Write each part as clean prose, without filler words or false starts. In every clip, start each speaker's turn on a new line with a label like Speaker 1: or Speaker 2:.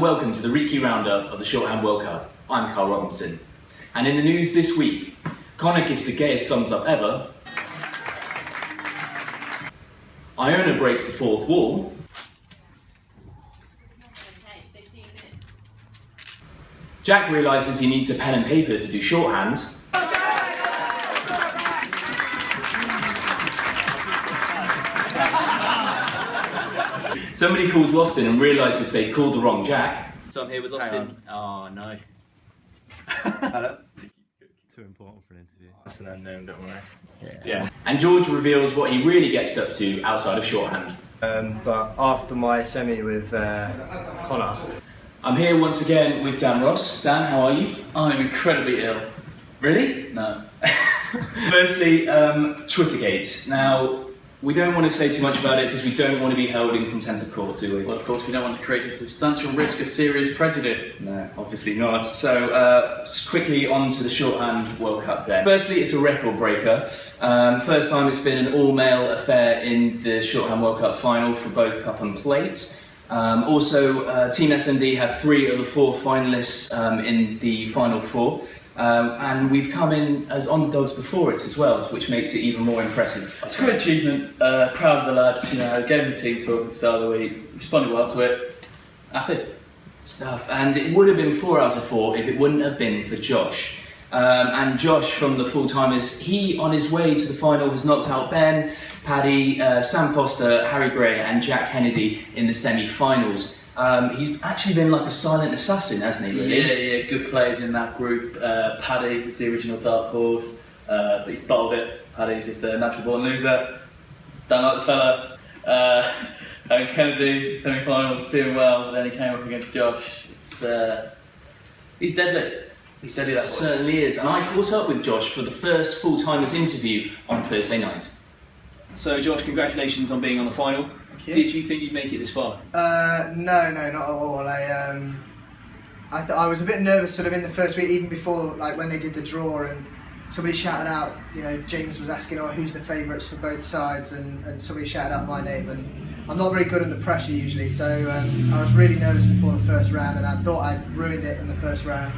Speaker 1: and welcome to the Weekly Roundup of the Shorthand World Cup. I'm Carl Robinson. And in the news this week, Connor gives the gayest thumbs up ever, Iona breaks the fourth wall,
Speaker 2: Okay, 15 minutes.
Speaker 1: Jack realises he needs a pen and paper to do shorthand, somebody calls Lostin and realises they've called the wrong Jack. So I'm here with Lostin. Oh no.
Speaker 3: Hello. Too important for an interview. That's an unknown, don't worry.
Speaker 1: Yeah. And George reveals what he really gets up to outside of shorthand.
Speaker 3: But after my semi with Connor,
Speaker 1: I'm here once again with Dan Ross. Dan, how are you?
Speaker 4: I'm incredibly ill.
Speaker 1: Really?
Speaker 4: No.
Speaker 1: Firstly, Twittergate. Now, we don't want to say too much about it because we don't want to be held in contempt of court, do we?
Speaker 4: Well, of course, we don't want to create a substantial risk of serious prejudice.
Speaker 1: No, obviously not. So, quickly on to the Shorthand World Cup then. Firstly, it's a record breaker. First time it's been an all-male affair in the Shorthand World Cup final for both cup and plate. Also, Team SMD have 3 of the 4 finalists in the final 4. And we've come in as underdogs before it as well, which makes it even more impressive.
Speaker 4: It's a great achievement. Proud of the lads. You know, gave the team talk at the start of the week. Responded well to it. Happy.
Speaker 1: Stuff. And it would have been 4 out of 4 if it wouldn't have been for Josh. And Josh from the full-timers, he on his way to the final has knocked out Ben, Paddy, Sam Foster, Harry Gray and Jack Kennedy in the semi-finals. He's actually been like a silent assassin, hasn't he, really?
Speaker 4: Yeah, good players in that group. Paddy was the original dark horse, but he's bottled it. Paddy's just a natural born loser. Don't like the fella. And Kennedy, semi-finals, doing well, but then he came up against Josh. He's deadly. He's deadly, that boy.
Speaker 1: Certainly is. And I caught up with Josh for the first full-timers interview on Thursday night. So Josh, congratulations on being on the final. Did you think you'd make it this far?
Speaker 5: No, not at all. I was a bit nervous sort of in the first week, even before, like when they did the draw and somebody shouted out, you know, James was asking, who's the favourites for both sides, and somebody shouted out my name, and I'm not very good under pressure usually, so I was really nervous before the first round, and I thought I'd ruined it in the first round.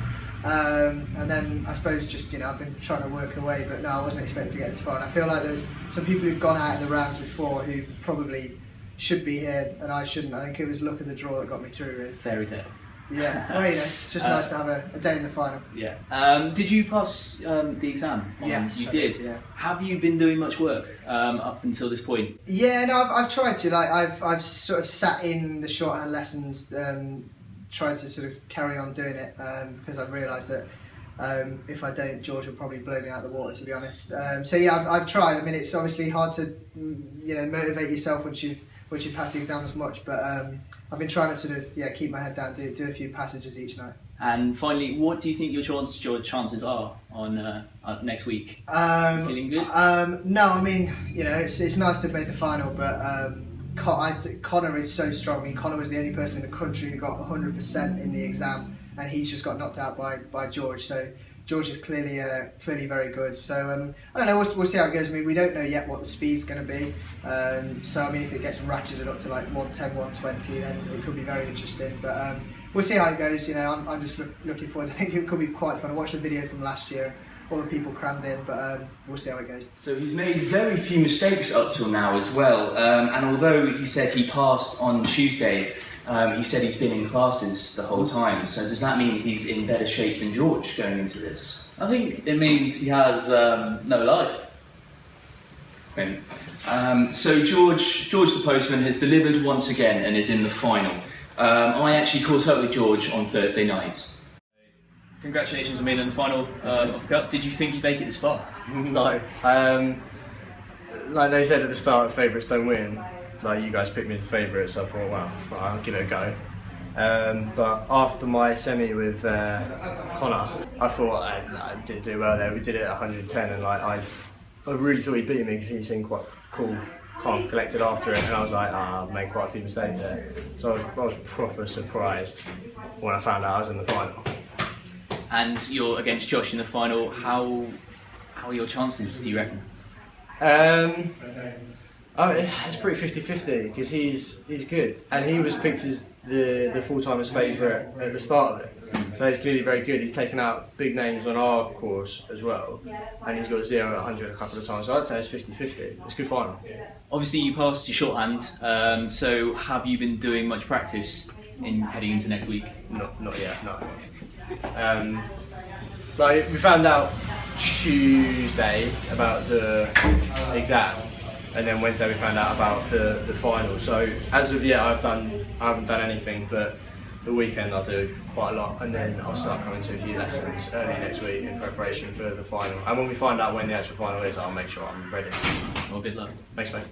Speaker 5: And then I suppose just, I've been trying to work away, but no, I wasn't expecting to get this far, and I feel like there's some people who've gone out in the rounds before who probably should be here, and I shouldn't. I think it was luck of the draw that got me through, really.
Speaker 1: Fairy tale.
Speaker 5: Yeah, well, it's just nice to have a day in the final.
Speaker 1: Yeah. Did you pass the exam?
Speaker 5: Yes,
Speaker 1: you
Speaker 5: I
Speaker 1: did.
Speaker 5: Yeah.
Speaker 1: Have you been doing much work up until this point?
Speaker 5: Yeah, no, I've tried to. Like, I've sort of sat in the shorthand lessons, tried to sort of carry on doing it because I've realised that if I don't, George will probably blow me out of the water, to be honest. So yeah, I've tried. I mean, it's obviously hard to motivate yourself once you've passed the exam as much, but I've been trying to sort of keep my head down, do a few passages each night.
Speaker 1: And finally, what do you think your chances are on next week? Feeling good?
Speaker 5: No, I mean, it's nice to have made the final, but I think Connor is so strong. I mean, Connor was the only person in the country who got 100% in the exam, and he's just got knocked out by George. So George is clearly very good. So I don't know. We'll see how it goes. I mean, we don't know yet what the speed's going to be. So I mean, if it gets ratcheted up to like 110, 120, then it could be very interesting. But we'll see how it goes. I'm just looking forward. I think it could be quite fun. I watched the video from last year. All the people crammed in, but we'll see how it goes.
Speaker 1: So he's made very few mistakes up till now as well. And although he said he passed on Tuesday, he said he's been in classes the whole time. So does that mean he's in better shape than George going into this?
Speaker 4: I think it means he has no life.
Speaker 1: So George the postman has delivered once again and is in the final. I actually caught up with George on Thursday night. Congratulations on being in the final of the Cup. Did you think you'd make it this far?
Speaker 3: no. Like they said at the start, favourites don't win. Like, you guys picked me as the favourite, so I thought, well, I'll give it a go. But after my semi with Connor, I thought I didn't do well there. We did it at 110, and like I really thought he beat me because he seemed quite cool, calm, collected after it, and I was like, I've made quite a few mistakes there. So I was proper surprised when I found out I was in the final.
Speaker 1: And you're against Josh in the final. How are your chances, do you reckon?
Speaker 3: Oh, it's pretty 50-50 because he's good, and he was picked as the full-timers favourite at the start of it. So he's clearly very good. He's taken out big names on our course as well, and he's got 0 at 100 a couple of times. So I'd say it's 50-50. It's a good final.
Speaker 1: Obviously, you passed your shorthand. So have you been doing much practice in heading into next week?
Speaker 3: Not yet. No. Like we found out Tuesday about the exam. And then Wednesday we found out about the final. So as of yet, I haven't done anything, but the weekend I'll do quite a lot, and then I'll start coming to a few lessons early next week in preparation for the final. And when we find out when the actual final is, I'll make sure I'm ready.
Speaker 1: Well, good luck.
Speaker 3: Thanks, mate.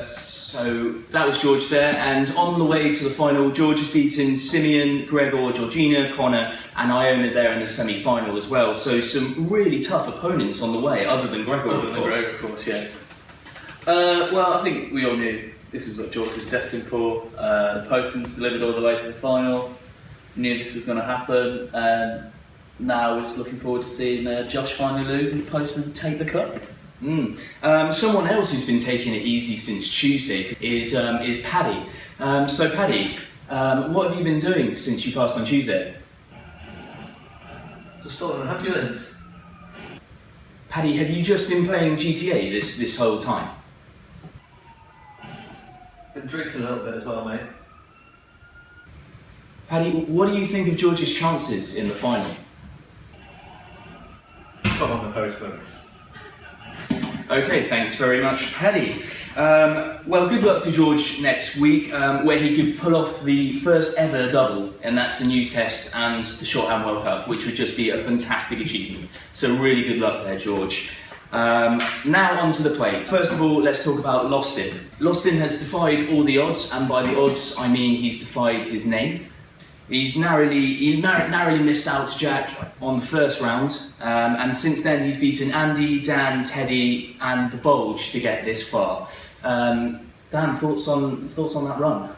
Speaker 1: So that was George there, and on the way to the final, George has beaten Simeon, Gregor, Georgina, Connor, and Iona there in the semi-final as well. So some really tough opponents on the way, other than Gregor,
Speaker 4: Of course, yes. Well, I think we all knew this was what George was destined for. The postman's delivered all the way to the final. Knew this was going to happen, and now we're just looking forward to seeing Josh finally lose and the postman take the cup.
Speaker 1: Someone else who's been taking it easy since Tuesday is Paddy. So Paddy, what have you been doing since you passed on Tuesday?
Speaker 2: Just thought I'd have you in.
Speaker 1: Paddy, have you just been playing GTA this whole time?
Speaker 2: Been drinking a little bit as well, mate.
Speaker 1: Paddy, what do you think of George's chances in the final?
Speaker 2: Come on, the postman.
Speaker 1: Okay, thanks very much, Paddy. Well, good luck to George next week, where he could pull off the first ever double, and that's the news test and the Shorthand World Cup, which would just be a fantastic achievement. So really good luck there, George. Now onto the plate. First of all, let's talk about Lostin. Lostin has defied all the odds, and by the odds I mean he's defied his name. He narrowly missed out to Jack on the first round, and since then he's beaten Andy, Dan, Teddy, and the Bulge to get this far. Dan, thoughts on that run?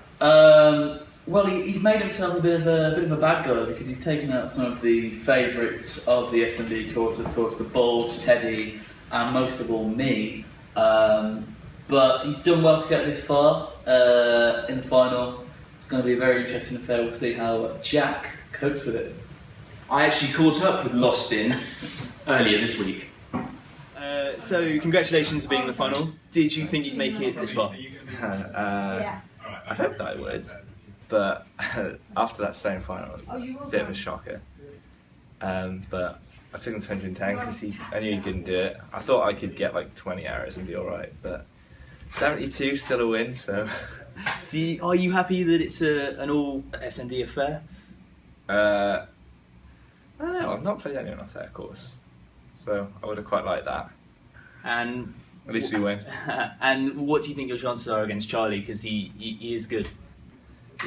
Speaker 4: Well, he's made himself a bit of a bad guy because he's taken out some of the favourites of the SMB course, of course, the Bulge, Teddy, and most of all me. But he's done well to get this far in the final. It's going to be a very interesting affair. We'll see how Jack copes with it.
Speaker 1: I actually caught up with Lostin earlier this week. So congratulations on being in the final. Did you think you'd make it this far?
Speaker 6: I hoped I would, but after that semi-final, it was a bit of a shocker. But I took him to 110 because I knew he couldn't do it. I thought I could get like 20 arrows and be alright, but 72 still a win, so...
Speaker 1: Are you happy that it's an all SND affair?
Speaker 6: I don't know, I've not played anyone off that course, so I would have quite liked that.
Speaker 1: And
Speaker 6: at least we win.
Speaker 1: And what do you think your chances are against Charlie? Because he is good.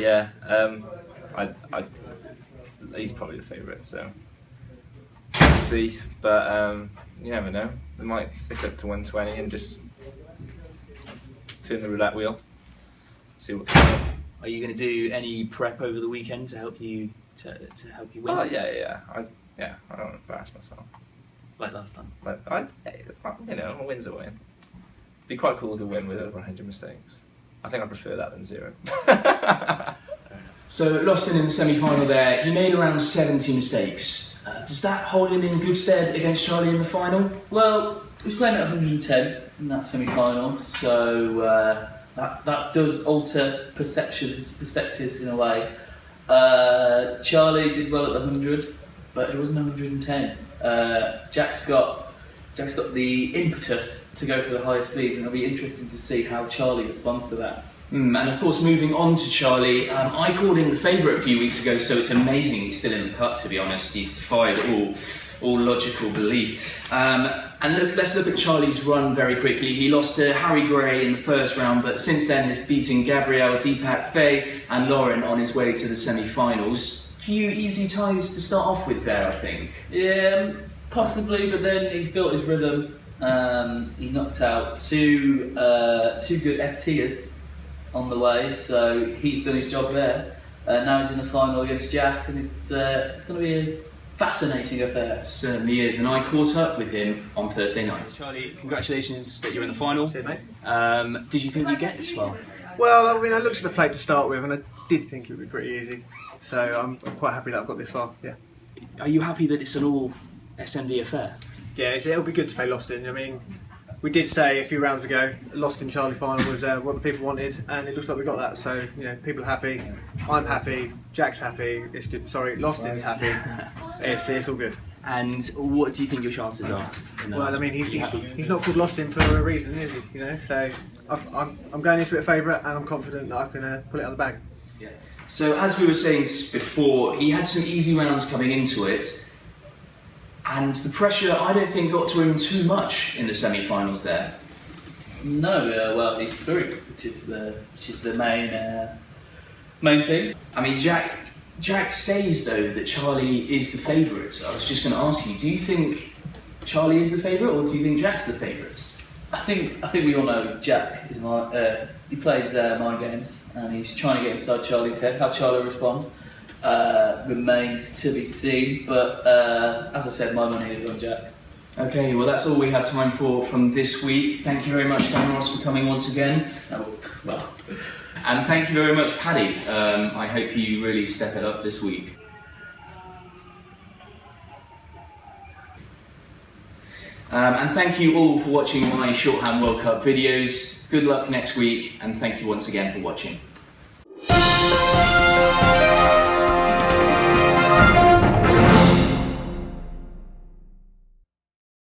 Speaker 6: Yeah, he's probably the favourite, so we'll see. But you never know. They might stick up to 120 and just turn the roulette wheel. See what comes up.
Speaker 1: Are you going to do any prep over the weekend to help you win?
Speaker 6: Oh yeah. I don't want to embarrass myself.
Speaker 1: Like last time.
Speaker 6: Like a win's a win. Be quite cool to win with over 100 mistakes. I think I prefer that than 0.
Speaker 1: So Lostin in the semi-final there, he made around 70 mistakes. Does that hold him in good stead against Charlie in the final?
Speaker 4: Well, he was playing at 110 in that semi-final, so that does alter perspectives in a way. Charlie did well at the 100, but it wasn't 110. Jack's got the impetus to go for the higher speeds, and it'll be interesting to see how Charlie responds to that.
Speaker 1: And of course, moving on to Charlie, I called him the favourite a few weeks ago, so it's amazing he's still in the cup, to be honest. He's defied all logical belief. And let's look at Charlie's run very quickly. He lost to Harry Gray in the first round, but since then has beaten Gabrielle, Deepak, Faye and Lauren on his way to the semi-finals. Few easy ties to start off with there, I think.
Speaker 4: Yeah, possibly, but then he's built his rhythm. He knocked out two good FTers on the way, so he's done his job there. Now he's in the final against Jack, and it's going to be fascinating affair.
Speaker 1: Certainly is, and I caught up with him on Thursday night. Charlie, congratulations that you're in the final.
Speaker 7: Cheers, mate.
Speaker 1: Did you think you'd get this far?
Speaker 7: Well, I mean, I looked at the plate to start with, and I did think it would be pretty easy. So I'm quite happy that I've got this far. Yeah.
Speaker 1: Are you happy that it's an all SMD affair?
Speaker 7: Yeah, it'll be good to play Lost in. I mean, we did say a few rounds ago, Lost in Charlie final was what the people wanted, and it looks like we got that. So you know, people are happy. I'm happy. Jack's happy. It's good. Sorry, Lost in's happy. It's all good.
Speaker 1: And what do you think your chances are?
Speaker 7: Well, I mean, he's not called Lost in for a reason, is he? You know, so I'm going into it a favourite, and I'm confident that I can pull it out of the bag.
Speaker 1: So as we were saying before, he had some easy rounds coming into it, and the pressure I don't think got to him too much in the semi-finals there.
Speaker 4: No, well, he's through, which is the main thing.
Speaker 1: I mean, Jack says though that Charlie is the favourite. I was just going to ask you, do you think Charlie is the favourite, or do you think Jack's the favourite?
Speaker 4: I think we all know Jack is he plays mind games, and he's trying to get inside Charlie's head. How Charlie will respond remains to be seen, but as I said, my money is on Jack.
Speaker 1: Okay, well that's all we have time for from this week. Thank you very much, Dan Ross, for coming once again. And thank you very much, Paddy. I hope you really step it up this week. And thank you all for watching my Shorthand World Cup videos. Good luck next week, and thank you once again for watching.